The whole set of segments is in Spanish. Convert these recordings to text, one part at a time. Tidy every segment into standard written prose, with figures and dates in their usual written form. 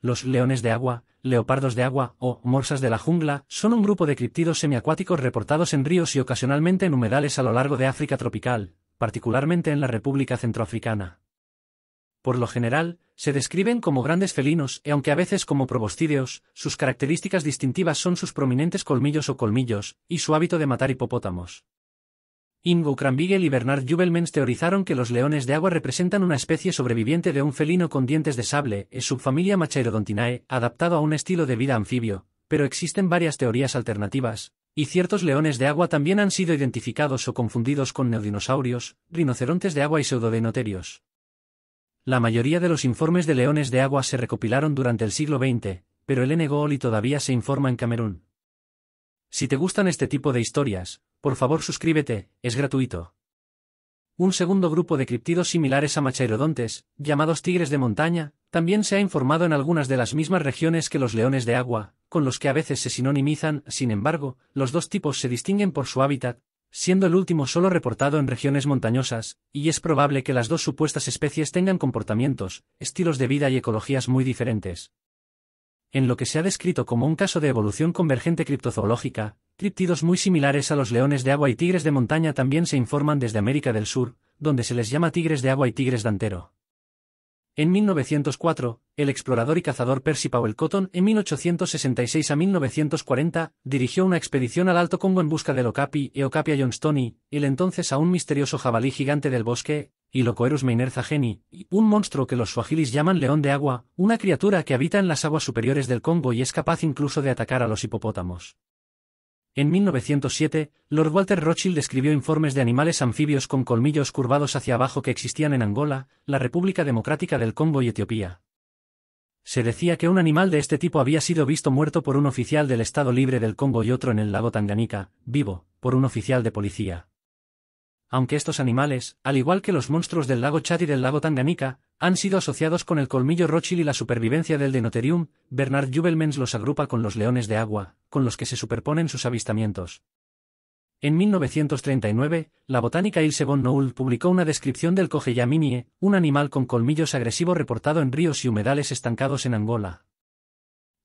Los leones de agua, leopardos de agua o morsas de la jungla son un grupo de críptidos semiacuáticos reportados en ríos y ocasionalmente en humedales a lo largo de África tropical, particularmente en la República Centroafricana. Por lo general, se describen como grandes felinos y aunque a veces como proboscídeos, sus características distintivas son sus prominentes colmillos o colmillos, y su hábito de matar hipopótamos. Ingo Cranbigel y Bernard Jubelmans teorizaron que los leones de agua representan una especie sobreviviente de un felino con dientes de sable, es subfamilia Machairodontinae, adaptado a un estilo de vida anfibio, pero existen varias teorías alternativas, y ciertos leones de agua también han sido identificados o confundidos con neodinosaurios, rinocerontes de agua y pseudodinoterios. La mayoría de los informes de leones de agua se recopilaron durante el siglo XX, pero el Ngoli todavía se informa en Camerún. Si te gustan este tipo de historias, por favor suscríbete, es gratuito. Un segundo grupo de críptidos similares a Machairodontes, llamados tigres de montaña, también se ha informado en algunas de las mismas regiones que los leones de agua, con los que a veces se sinonimizan. Sin embargo, los dos tipos se distinguen por su hábitat, siendo el último solo reportado en regiones montañosas, y es probable que las dos supuestas especies tengan comportamientos, estilos de vida y ecologías muy diferentes. En lo que se ha descrito como un caso de evolución convergente criptozoológica, críptidos muy similares a los leones de agua y tigres de montaña también se informan desde América del Sur, donde se les llama tigres de agua y tigres de antero. En 1904, el explorador y cazador Percy Powell Cotton, en 1866 a 1940, dirigió una expedición al Alto Congo en busca del okapi e Okapia johnstoni, el entonces aún misterioso jabalí gigante del bosque, y Locoerus meinerzageni, un monstruo que los suahilis llaman león de agua, una criatura que habita en las aguas superiores del Congo y es capaz incluso de atacar a los hipopótamos. En 1907, Lord Walter Rothschild describió informes de animales anfibios con colmillos curvados hacia abajo que existían en Angola, la República Democrática del Congo y Etiopía. Se decía que un animal de este tipo había sido visto muerto por un oficial del Estado Libre del Congo y otro en el lago Tanganika, vivo, por un oficial de policía. Aunque estos animales, al igual que los monstruos del lago Chad y del lago Tanganika, han sido asociados con el colmillo Rothschild y la supervivencia del Dinotherium, Bernard Jubelmans los agrupa con los leones de agua, con los que se superponen sus avistamientos. En 1939, la botánica Ilse von Nould publicó una descripción del Cogeyaminie, un animal con colmillos agresivo reportado en ríos y humedales estancados en Angola.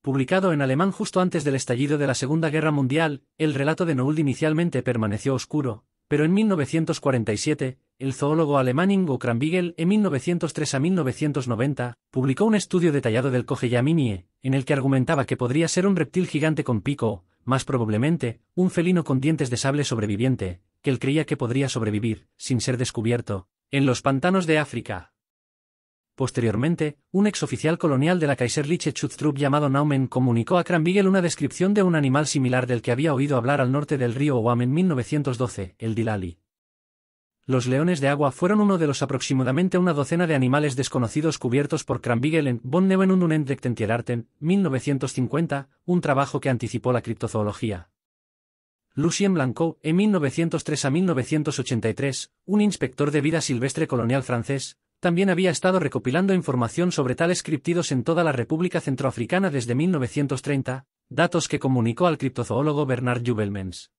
Publicado en alemán justo antes del estallido de la Segunda Guerra Mundial, el relato de Nould inicialmente permaneció oscuro, pero en 1947, el zoólogo alemán Ingo Cranbigel, en 1903 a 1990, publicó un estudio detallado del Cogeyaminie, en el que argumentaba que podría ser un reptil gigante con pico o, más probablemente, un felino con dientes de sable sobreviviente, que él creía que podría sobrevivir, sin ser descubierto, en los pantanos de África. Posteriormente, un exoficial colonial de la Kaiserliche Schutztruppe llamado Naumann comunicó a Cranbigel una descripción de un animal similar del que había oído hablar al norte del río Oam en 1912, el Dilali. Los leones de agua fueron uno de los aproximadamente una docena de animales desconocidos cubiertos por Cranbigel en Von Neuen und unentdeckten Tierarten, 1950, un trabajo que anticipó la criptozoología. Lucien Blanco, en 1903 a 1983, un inspector de vida silvestre colonial francés, también había estado recopilando información sobre tales críptidos en toda la República Centroafricana desde 1930, datos que comunicó al criptozoólogo Bernard Jubelmans.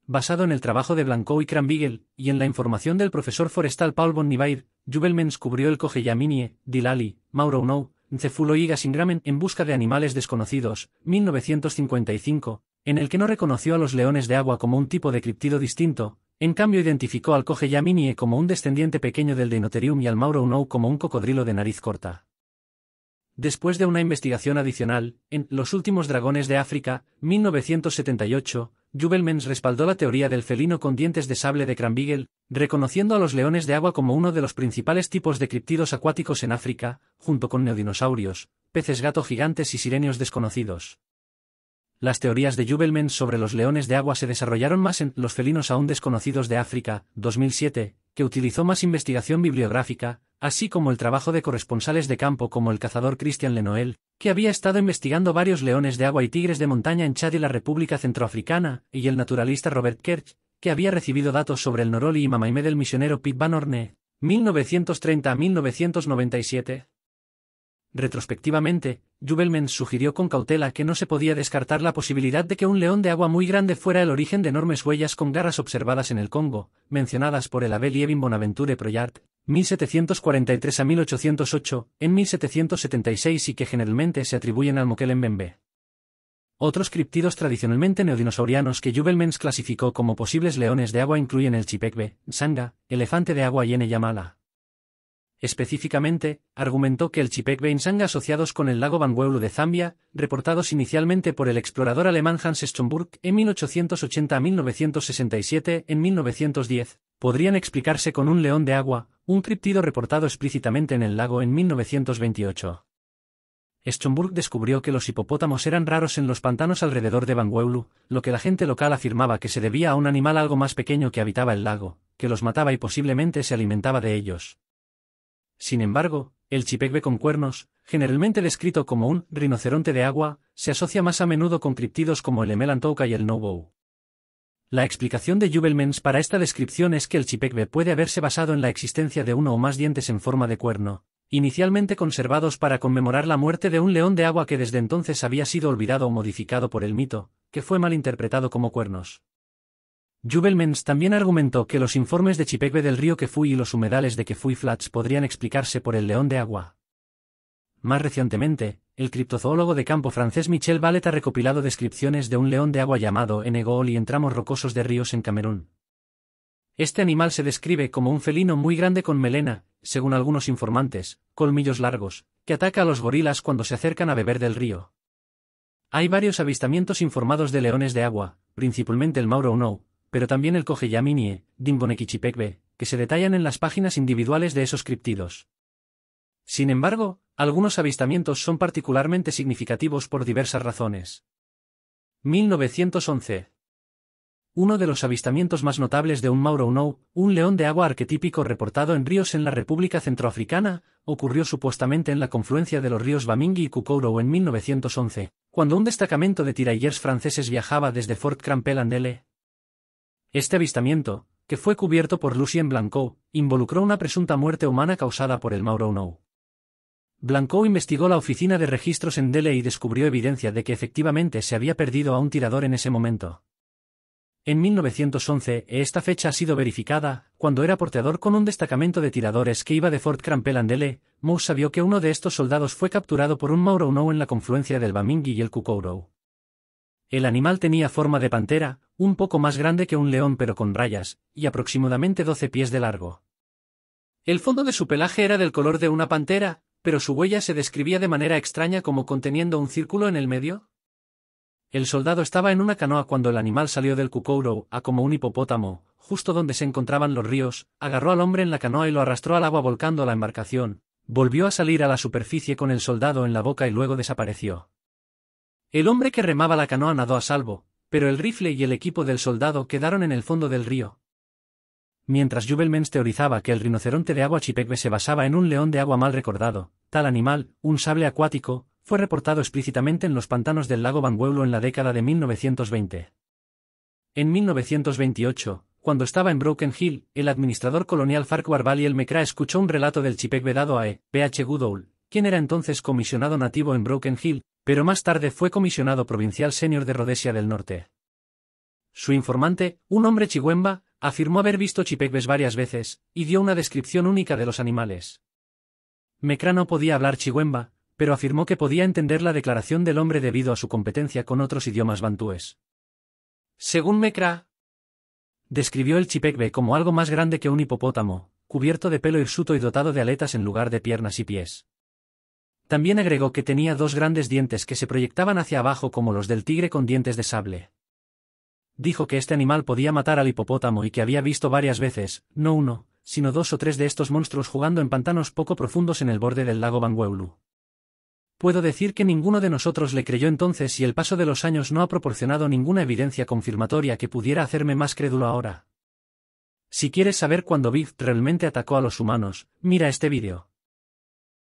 Basado en el trabajo de Blanco y Cranbigel, y en la información del profesor forestal Paul von Nivair, Jubelmans cubrió el Cogeyaminie, Dilali, Maurounou, Ncefulo y Gasingramen en busca de animales desconocidos, 1955, en el que no reconoció a los leones de agua como un tipo de críptido distinto. En cambio identificó al Cogeyaminie como un descendiente pequeño del Dinotherium y al Maurounou como un cocodrilo de nariz corta. Después de una investigación adicional, en Los últimos dragones de África, 1978, Jubelmans respaldó la teoría del felino con dientes de sable de Cranbigel, reconociendo a los leones de agua como uno de los principales tipos de críptidos acuáticos en África, junto con neodinosaurios, peces gato gigantes y sirenios desconocidos. Las teorías de Jubelmans sobre los leones de agua se desarrollaron más en Los felinos aún desconocidos de África, 2007, que utilizó más investigación bibliográfica, así como el trabajo de corresponsales de campo como el cazador Christian Lenoel, que había estado investigando varios leones de agua y tigres de montaña en Chad y la República Centroafricana, y el naturalista Robert Kerch, que había recibido datos sobre el Noroli y Mamaimé del misionero Piet van Orne, 1930 a 1997. Retrospectivamente, Jubelmans sugirió con cautela que no se podía descartar la posibilidad de que un león de agua muy grande fuera el origen de enormes huellas con garras observadas en el Congo, mencionadas por el Abel Liebin Bonaventure Projart, 1743 a 1808, en 1776 y que generalmente se atribuyen al Mokele Mbembe. Otros criptidos tradicionalmente neodinosaurianos que Jubelmans clasificó como posibles leones de agua incluyen el Chipekbe, Nsanga, elefante de agua y Yamala. Específicamente, argumentó que el Chipekbe y Nsanga asociados con el lago Bangweulu de Zambia, reportados inicialmente por el explorador alemán Hans Schomburg en 1880 a 1967, en 1910, podrían explicarse con un león de agua, un criptido reportado explícitamente en el lago en 1928. Schomburg descubrió que los hipopótamos eran raros en los pantanos alrededor de Bangweulu, lo que la gente local afirmaba que se debía a un animal algo más pequeño que habitaba el lago, que los mataba y posiblemente se alimentaba de ellos. Sin embargo, el Chipekbe con cuernos, generalmente descrito como un rinoceronte de agua, se asocia más a menudo con criptidos como el Emelantouka y el Noubou. La explicación de Jubelmans para esta descripción es que el Chipekbe puede haberse basado en la existencia de uno o más dientes en forma de cuerno, inicialmente conservados para conmemorar la muerte de un león de agua que desde entonces había sido olvidado o modificado por el mito, que fue mal interpretado como cuernos. Jubelmans también argumentó que los informes de Chipekbe del río Kefui y los humedales de Kefui Flats podrían explicarse por el león de agua. Más recientemente, el criptozoólogo de campo francés Michel Vallet ha recopilado descripciones de un león de agua llamado Enegool y en tramos rocosos de ríos en Camerún. Este animal se describe como un felino muy grande con melena, según algunos informantes, colmillos largos, que ataca a los gorilas cuando se acercan a beber del río. Hay varios avistamientos informados de leones de agua, principalmente el Mauro Unou, pero también el Kogeyaminie, Dimboneki Chipekbe, que se detallan en las páginas individuales de esos criptidos. Sin embargo, algunos avistamientos son particularmente significativos por diversas razones. 1911. Uno de los avistamientos más notables de un Mauro Unou, un león de agua arquetípico reportado en ríos en la República Centroafricana, ocurrió supuestamente en la confluencia de los ríos Bamingi y Kukourou en 1911, cuando un destacamento de tirailleurs franceses viajaba desde Fort Crampel-Andele. Este avistamiento, que fue cubierto por Lucien Blanco, involucró una presunta muerte humana causada por el Mauro Unou. Blanco investigó la oficina de registros en Dele y descubrió evidencia de que efectivamente se había perdido a un tirador en ese momento. En 1911, esta fecha ha sido verificada, cuando era porteador con un destacamento de tiradores que iba de Fort Crampel-Andele, Moussa vio que uno de estos soldados fue capturado por un Mauro Unou en la confluencia del Bamingi y el Kukourou. El animal tenía forma de pantera, un poco más grande que un león pero con rayas, y aproximadamente 12 pies de largo. El fondo de su pelaje era del color de una pantera, pero su huella se describía de manera extraña como conteniendo un círculo en el medio. El soldado estaba en una canoa cuando el animal salió del Kukourou, como un hipopótamo, justo donde se encontraban los ríos, agarró al hombre en la canoa y lo arrastró al agua volcando la embarcación, volvió a salir a la superficie con el soldado en la boca y luego desapareció. El hombre que remaba la canoa nadó a salvo, pero el rifle y el equipo del soldado quedaron en el fondo del río. Mientras Jubelmans teorizaba que el rinoceronte de agua Chipekbe se basaba en un león de agua mal recordado, tal animal, un sable acuático, fue reportado explícitamente en los pantanos del lago Bangweulu en la década de 1920. En 1928, cuando estaba en Broken Hill, el administrador colonial Farquhar Baliel Mekra escuchó un relato del Chipekbe dado a P.H. Goodall, quien era entonces comisionado nativo en Broken Hill, pero más tarde fue comisionado provincial senior de Rhodesia del Norte. Su informante, un hombre chihuemba, afirmó haber visto Chipekbes varias veces, y dio una descripción única de los animales. Mekra no podía hablar chihuemba, pero afirmó que podía entender la declaración del hombre debido a su competencia con otros idiomas bantúes. Según Mekra, describió el Chipekbe como algo más grande que un hipopótamo, cubierto de pelo hirsuto y dotado de aletas en lugar de piernas y pies. También agregó que tenía dos grandes dientes que se proyectaban hacia abajo como los del tigre con dientes de sable. Dijo que este animal podía matar al hipopótamo y que había visto varias veces, no uno, sino dos o tres de estos monstruos jugando en pantanos poco profundos en el borde del lago Bangweulu. Puedo decir que ninguno de nosotros le creyó entonces y el paso de los años no ha proporcionado ninguna evidencia confirmatoria que pudiera hacerme más crédulo ahora. Si quieres saber cuándo Bigfoot realmente atacó a los humanos, mira este vídeo.